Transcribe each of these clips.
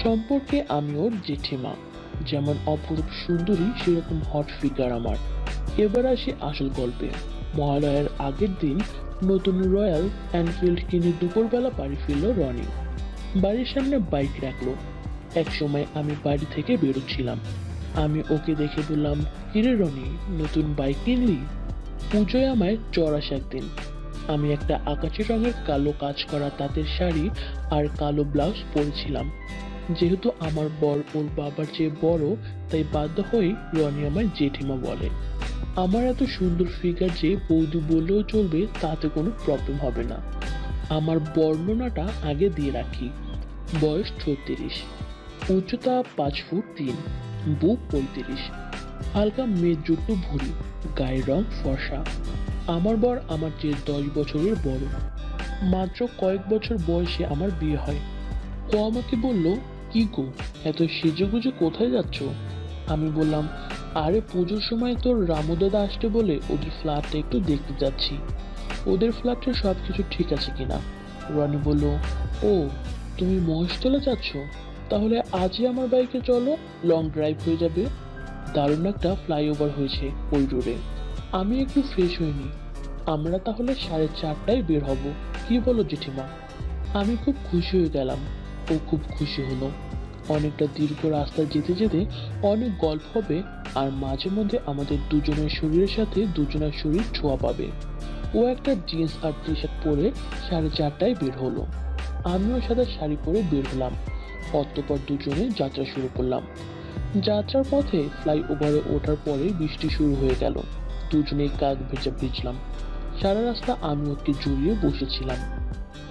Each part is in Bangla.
সম্পর্কে আমি ওর জেঠিমা। যেমন অপরূপ সুন্দরী সেরকম হট ফিগার আমার। এবার আসি আসল গল্পে। মহালয়ার আগের দিন নতুন রয়্যাল এনফিল্ড কিনে দুপুরবেলা বাড়ি ফিরল রনি। বাড়ির সামনে বাইক রাখলো। এক সময় আমি বাড়ি থেকে বেরোচ্ছিলাম। আমি ওকে দেখে বললাম, কিরে রনি, নতুন বাইক কিনলি? পুজোয় আমায় চড়াস একদিন। আমি একটা আকাশি রঙের কালো কাজ করা তাঁতের শাড়ি আর কালো ব্লাউজ পরেছিলাম। যেহেতু আমার বর ওর বাবার চেয়ে বড়, তাই বাধ্য হয়ে রনি আমায় জেঠিমা বলে। আমার এত সুন্দর ফিগার যে বৌদি বললেও চলবে, তাতে কোনো প্রবলেম হবে না। আমার বর্ণনাটা আগে দিয়ে রাখি। বয়স ৩৬, উচ্চতা ৫ ফুট ৩, বুক ৩৫, হালকা মেদযুক্ত ভুঁড়ি, গায়ের রং ফর্সা। আমার বর আমার চেয়ে ১০ বছরের বড়। মাত্র কয়েক বছর বয়সে আমার বিয়ে হয়। ও আমাকে বলল, কি গো, এত সেজেগুজে কোথায় যাচ্ছ? আমি বললাম, আরে পুজোর সময় তোর রামু দাদা আসতে বলে ওদের ফ্ল্যাটটা একটু দেখতে যাচ্ছি। ওদের ফ্ল্যাটে সবকিছু ঠিক আছে কিনা। রনি বলল, ও তুমি মহেশতলা যাচ্ছ? তাহলে আজই আমার বাইকে চলো, লং ড্রাইভ হয়ে যাবে। দারুণ একটা ফ্লাইওভার হয়েছে ওই রোডে। আমি একটু ফ্রেশ হইনি। আমরা তাহলে 4:30টায় বের হব, কি বলো জেঠিমা? আমি খুব খুশি হয়ে গেলাম। ও খুব খুশি হলো। অনেকটা দীর্ঘ রাস্তা যেতে যেতে অনেক গল্প হবে, আর মাঝে মধ্যে আমাদের দুজনের শরীরের সাথে দুজনের শরীর ছোঁয়া পাবে। ও একটা জিন্স আর টি শার্ট পরে 4:30টায় বের হলো। আমিও সাদা শাড়ি পরে বের হলাম। অতঃপর দুজনে যাত্রা শুরু করলাম। যাত্রার পথে ফ্লাইওভারে ওঠার পরে বৃষ্টি শুরু হয়ে গেল। দুজনেই কাক ভেজা ভিজলাম। সারা রাস্তা আমি ওকে জড়িয়ে বসেছিলাম।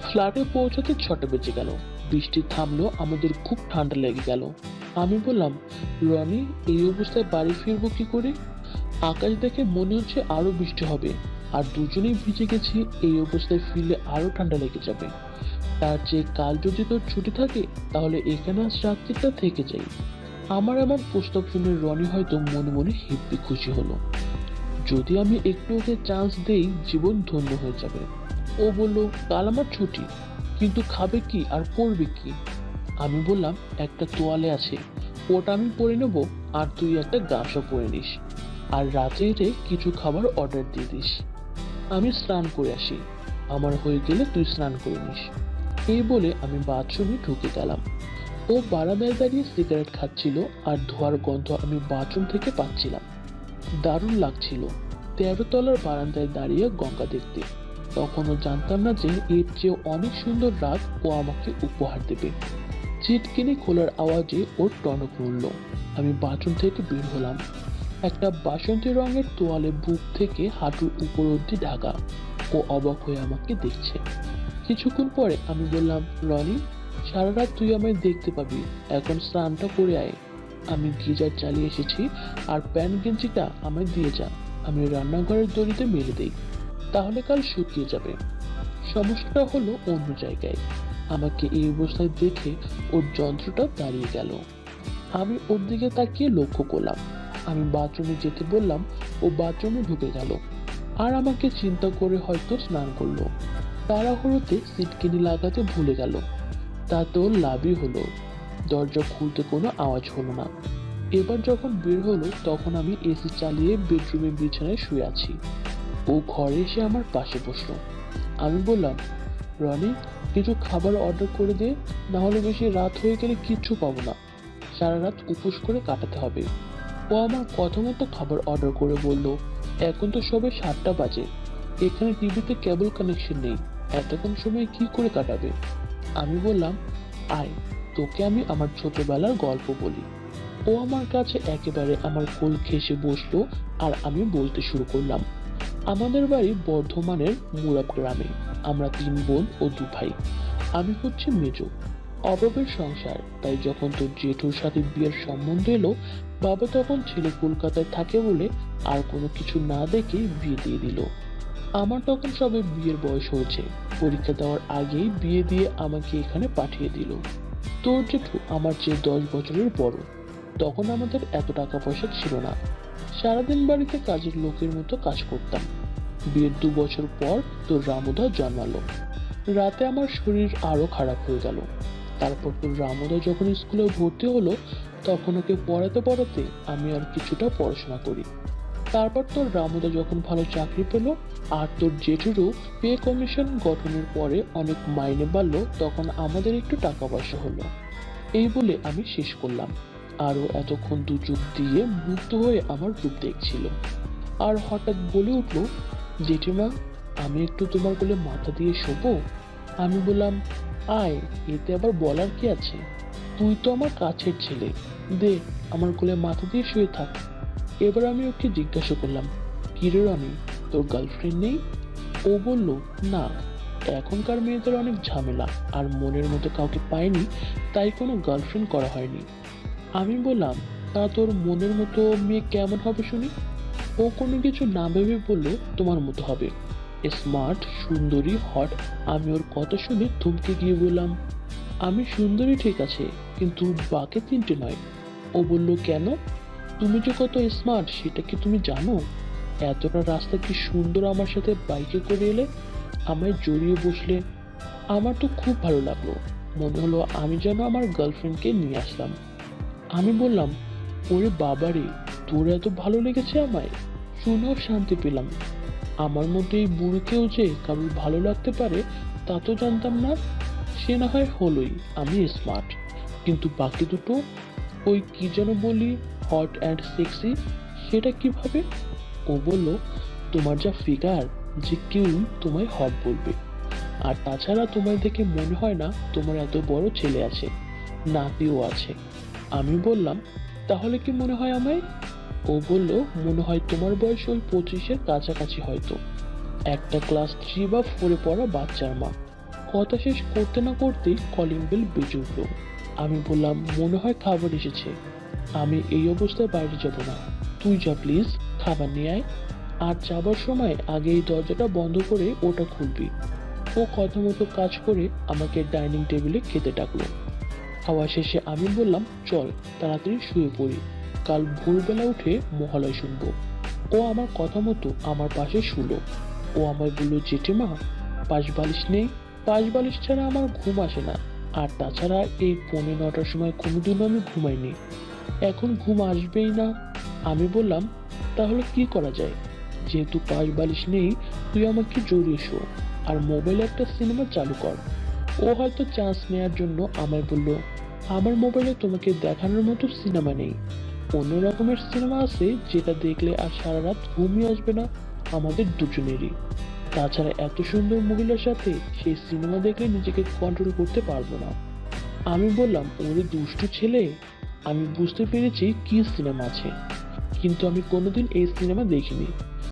ফ্ল্যাটে পৌঁছাতে 6টা বেজে গেল। বৃষ্টি থামলো, আমাদের খুব ঠান্ডা লেগে গেল। আমি বললাম, রনি, এই অবস্থায় বাড়ি ফিরবো কি করে? আকাশ দেখে মনে হচ্ছে আরো বৃষ্টি হবে, আর দুজনেই ভিজে গেছি। এই অবস্থায় ফিরলে আরো ঠান্ডা লেগে যাবে। তার চেয়ে কাল যদি তোর ছুটি থাকে, তাহলে এখানে আজ রাত্রিটা থেকে যাই। আমার এমন প্রস্তাব শুনে রনি হয়তো মনে মনে হেব্বি খুশি হলো। যদি আমি একটু ওকে চান্স দেই, জীবন ধন্য হয়ে যাবে। ও বলল, কাল আমার ছুটি, কিন্তু খাবে কি আর পরবে কি? আমি বললাম, একটা তোয়ালে আছে, ওটা আমি পরে নেবো, আর তুই একটা গামছা পরে নিস, আর রাতে এসে কিছু খাবার অর্ডার দিয়ে দিস। আমি স্নান করে আসি, আমার হয়ে গেলে তুই স্নান করে নিস। এই বলে আমি বাথরুমে ঢুকে গেলাম। ও বারান্দায় দাঁড়িয়ে সিগারেট খাচ্ছিল, আর ধোয়ার গন্ধ আমি বাথরুম থেকে পাচ্ছিলাম। দারুণ লাগছিল 13 তলার বারান্দায় দাঁড়িয়ে গঙ্গা দেখতে। তখনও জানতাম না যে এর চেয়ে অনেক সুন্দর রাত ও আমাকে উপহার দেবে। চিটকিনি খোলার আওয়াজে ওর টনক নড়ল। আমি বাথরুম থেকে বের হলাম। একটা বাসন্তী রঙের তোয়ালে বুক থেকে হাঁটুর উপর অব্দি ঢাকা। ও অবাক হয়ে আমাকে দেখছে। কিছুক্ষণ পরে আমি বললাম, রনি, সারা রাত তুই আমায় দেখতে পাবি, এখন স্নানটা করে আয়। আমি গিজার চালিয়ে এসেছি, আর প্যান্ট গেঞ্জিটা আমায় দিয়ে যা, আমি রান্নাঘরের দড়িতে মেলে দেই, তাহলে কাল শুকিয়ে যাবে। সমস্যাটা হলো অন্য জায়গায়। আমাকে এই অবস্থায় দেখে ওর যন্ত্রটা দাঁড়িয়ে গেল। আমি ওর দিকে তাকিয়ে লক্ষ্য করলাম। আমি বাথরুমে যেতে বললাম, ও বাথরুমে ঢুকে গেল, আর আমাকে চিন্তা করে হয়তো স্নান করলো। তাড়াহুড়োতে সিটকিনি লাগাতে ভুলে গেল। তাতে ওর লাভই হলো, দরজা খুলতে কোনো আওয়াজ হলো না। এবার যখন বের হলো, তখন আমি এসি চালিয়ে বেডরুমে বিছানায় শুয়ে আছি। ও ঘরে এসে আমার পাশে বসলো। আমি বললাম, রনি, কিছু খাবার অর্ডার করে দে, না হলে বেশি রাত হয়ে গেলে কিচ্ছু পাবো না। সারা রাত উপোস করে কাটাতে হবে। ও আমার কথা মতো খাবার অর্ডার করে বলল, এখন তো সবে 7টা বাজে, এখানে টিভিতে কেবল কানেকশন নেই, এতক্ষণ সময় কি করে কাটাবে? আমি বললাম, আয়, তোকে আমি আমার ছোটবেলার গল্প বলি। ও আমার কাছে একেবারে আমার কোল ঘেঁষে বসলো, আর আমি বলতে শুরু করলাম। আমাদের বাড়ি বর্ধমানের মুরাব গ্রামে। আমরা 3 বোন ও 2 ভাই। আমি হচ্ছে মেজো। অভাবের সংসার, তাই যখন তোর জেঠুর সাথে বিয়ের সম্বন্ধ এলো, বাবা তখন ছেলে কলকাতায় থাকে বলে আর কোনো কিছু না দেখে বিয়ে দিয়ে দিল। আমার তখন সবে বিয়ের বয়স হয়েছে। পরীক্ষা দেওয়ার আগেই বিয়ে দিয়ে আমাকে এখানে পাঠিয়ে দিল। তোর জেঠু আমার চেয়ে 10 বছরের বড়। তখন আমাদের এত টাকা পয়সা ছিল না। সারাদিন বাড়িতে কাজের লোকের মতো কাজ করতাম। বিয়ের 2 বছর পর তোর রামুদা জন্মালো। রাতে আমার শরীর আরো খারাপ হয়ে গেল। তারপর তোর রামুদা যখন স্কুলে ভর্তি হলো তখন ওকে পড়াতে পড়াতে আমি আর কিছুটা পড়াশোনা করি। তারপর তোর রামুদা যখন ভালো চাকরি পেল আর তোর জেঠুরও পে কমিশন গঠনের পরে অনেক মাইনে বাড়লো, তখন আমাদের একটু টাকা পয়সা হলো। এই বলে আমি শেষ করলাম। আরও এতক্ষণ দু চোখ দিয়ে মুগ্ধ হয়ে আমার রূপ দেখছিল, আর হঠাৎ বলে উঠলো, জেঠিমা আমি একটু তোমার কোলে মাথা দিয়ে শোবো? আমি বললাম, আয়, এতে আবার বলার কি আছে, তুই তো আমার কাছের ছেলে, দে আমার কোলে মাথা দিয়ে শুয়ে থাক। এবার আমি ওকে জিজ্ঞাসা করলাম, কিরে রনি, তোর গার্লফ্রেন্ড নেই? ও বলল, না, এখনকার মেয়েদের অনেক ঝামেলা, আর মনের মতো কাউকে পায়নি, তাই কোনো গার্লফ্রেন্ড করা হয়নি। আমি বললাম, তা তোর মনের মতো মেয়ে কেমন হবে শুনি? ও কোনো কিছু না ভেবে বলল, তোমার মতো হবে, স্মার্ট, সুন্দরী, হট। আমি ওর কথা শুনে থমকে গিয়ে বললাম, আমি সুন্দরী ঠিক আছে, কিন্তু বাকি তিনটে নয়। ও বলল, কেন? তুমি যে কত স্মার্ট সেটা কি তুমি জানো? এতটা রাস্তা কি সুন্দর আমার সাথে বাইকে করে এলে, আমায় জড়িয়ে বসলে। আমার তো খুব ভালো লাগলো, মনে হলো আমি যেন আমার গার্লফ্রেন্ডকে নিয়ে আসলাম। আমি বললাম, ওরে বাবারে, তোর এত ভালো লেগেছে আমায়, শুনেও শান্তি পেলাম। আমার মতো এই বুড়োকেও যে কারোর ভালো লাগতে পারে তা তো জানতাম না। সে না হয় হলোই আমি স্মার্ট, কিন্তু বাকি দুটো, ওই কি যেন বলি, হট অ্যান্ড সেক্সি, সেটা কিভাবে? ও বলল, তোমার যা ফিগার, যে কেউ তোমায় হট বলবে। আর তাছাড়া তোমায় দেখে মনে হয় না তোমার এত বড় ছেলে আছে, নাতিও আছে। আমি বললাম, তাহলে কি মনে হয় আমায়? ও বলল, মনে হয় তোমার বয়স ওই 25-এর কাছাকাছি হয়তো, একটা ক্লাস 3 বা 4-এ পড়া বাচ্চার মা। কথা শেষ করতে না করতেই কলিং বেল বেজে উঠল। আমি বললাম, মনে হয় খাবার এসেছে, আমি এই অবস্থায় বাইরে যাব না, তুই যা প্লিজ, খাবার নিয়ে আয়, আর যাবার সময় আগে এই দরজাটা বন্ধ করে ওটা খুলবি। ও কথা মতো কাজ করে আমাকে ডাইনিং টেবিলে খেতে ডাকলো। খাওয়া শেষে আমি বললাম, চল তাড়াতাড়ি শুয়ে পড়ি, কাল ভোরবেলা উঠে মহালয় শুনবো। ও আমার কথা মতো আমার পাশে শুলো। ও আমায় বলল, জেঠিমা পাশ বালিশ নেই? পাশ বালিশ ছাড়া আমার ঘুম আসে না, আর তাছাড়া এই 9:45-টার সময় কোনোদিনও আমি ঘুমাইনি, এখন ঘুম আসবেই না। আমি বললাম, তাহলে কি করা যায়? যেহেতু পাশ বালিশ নেই, তুই আমাকে জড়িয়ে শো, আর মোবাইলে একটা সিনেমা চালু কর। ও হয়তো চান্স নেওয়ার জন্য আমায় বলল, আমার মোবাইলে তোমাকে দেখানোর মতো সিনেমা নেই, অন্য রকমের সিনেমা আছে যেটা দেখলে আর সারা রাত ঘুমই আসবে না আমাদের দুজনেরই। তাছাড়া এত সুন্দর মহিলার সাথে সেই সিনেমা দেখলে নিজেকে কন্ট্রোল করতে পারবো না। আমি বললাম, ওরে দুষ্টু ছেলে, আমি বুঝতে পেরেছি কি সিনেমা আছে, কিন্তু আমি কোনোদিন এই সিনেমা দেখিনি।